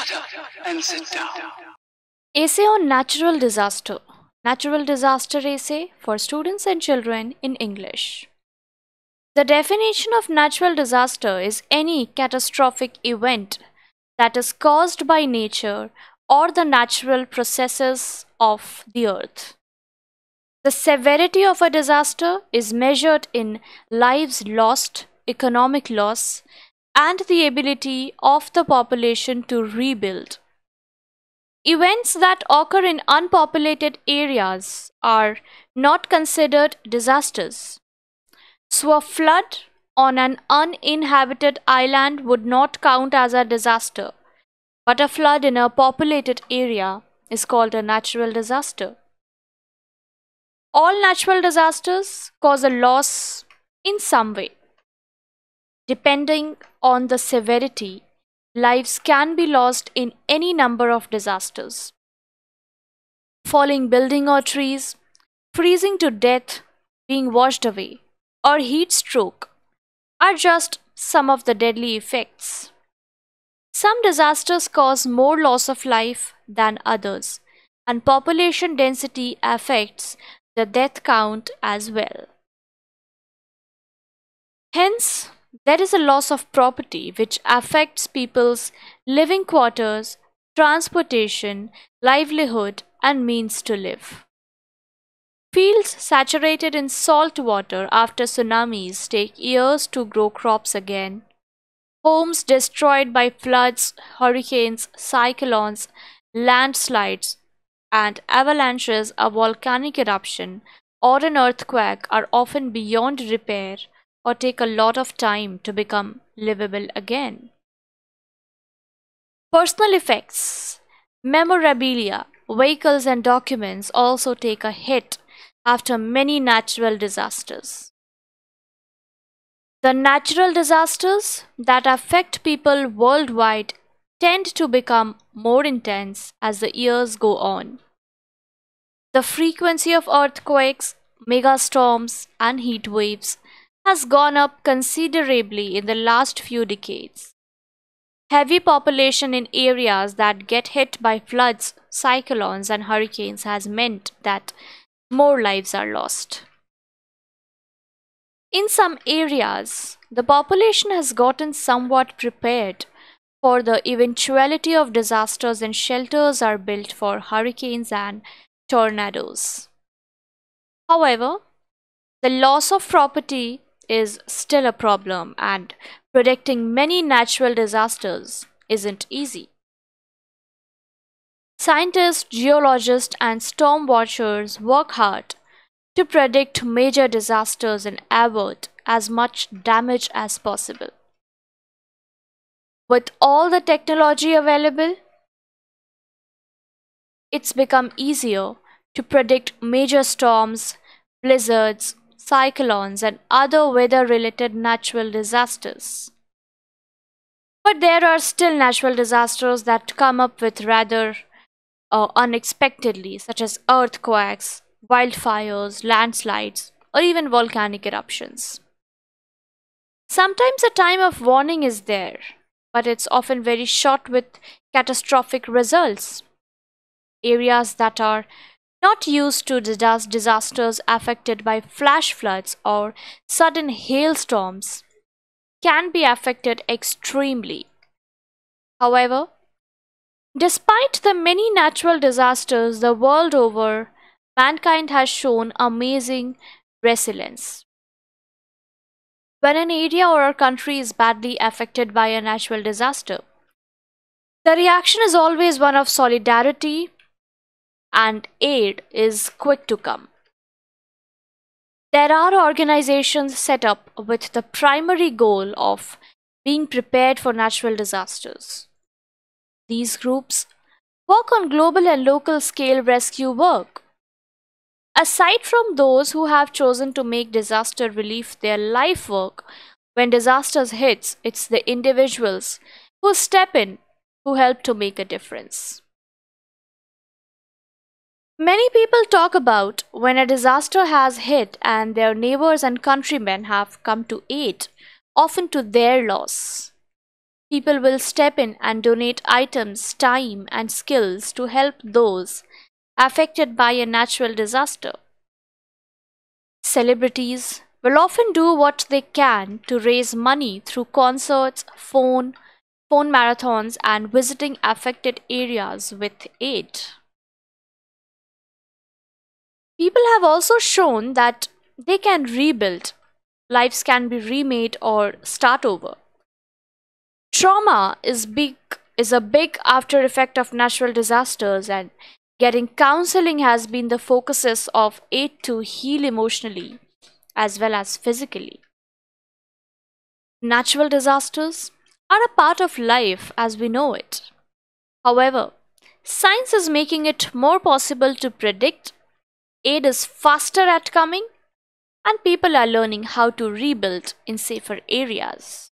shut up and sit down. Essay on natural disaster. Natural disaster essay for students and children in English. The definition of natural disaster is any catastrophic event that is caused by nature or the natural processes of the earth. The severity of a disaster is measured in lives lost, economic loss, and the ability of the population to rebuild. Events that occur in unpopulated areas are not considered disasters. So, a flood on an uninhabited island would not count as a disaster, but a flood in a populated area is called a natural disaster. All natural disasters cause a loss in some way. Depending on the severity, lives can be lost in any number of disasters. Falling building or trees, freezing to death, being washed away, or heat stroke are just some of the deadly effects. Some disasters cause more loss of life than others, and population density affects the death count as well. Hence, there is a loss of property which affects people's living quarters, transportation, livelihood, and means to live. Fields saturated in salt water after tsunamis take years to grow crops again. Homes destroyed by floods, hurricanes, cyclones, landslides, and avalanches, a volcanic eruption, or an earthquake are often beyond repair or take a lot of time to become livable again. Personal effects. Memorabilia, vehicles, and documents also take a hit after many natural disasters. The natural disasters that affect people worldwide tend to become more intense as the years go on. The frequency of earthquakes, megastorms, and heat waves has gone up considerably in the last few decades. Heavy population in areas that get hit by floods, cyclones, and hurricanes has meant that more lives are lost. In some areas, the population has gotten somewhat prepared for the eventuality of disasters and shelters are built for hurricanes and tornadoes. However, the loss of property is still a problem and predicting many natural disasters isn't easy. Scientists, geologists, and storm watchers work hard to predict major disasters and avert as much damage as possible. With all the technology available, it's become easier to predict major storms, blizzards, cyclones, and other weather-related natural disasters. But there are still natural disasters that come up with rather unexpectedly, such as earthquakes, wildfires, landslides, or even volcanic eruptions. Sometimes a time of warning is there, but it's often very short with catastrophic results. Areas that are not used to disasters affected by flash floods or sudden hailstorms can be affected extremely. However, despite the many natural disasters the world over, mankind has shown amazing resilience. When an area or a country is badly affected by a natural disaster, the reaction is always one of solidarity and aid is quick to come. There are organizations set up with the primary goal of being prepared for natural disasters. These groups work on global and local scale rescue work. Aside from those who have chosen to make disaster relief their life work, when disasters hits, it's the individuals who step in who help to make a difference. Many people talk about when a disaster has hit and their neighbors and countrymen have come to aid, often to their loss. People will step in and donate items, time, and skills to help those affected by a natural disaster. Celebrities will often do what they can to raise money through concerts, phone marathons, and visiting affected areas with aid. People have also shown that they can rebuild, lives can be remade or start over. Trauma is a big after effect of natural disasters, and getting counseling has been the focuses of aid to heal emotionally as well as physically. Natural disasters are a part of life as we know it. However, science is making it more possible to predict, aid is faster at coming, and people are learning how to rebuild in safer areas.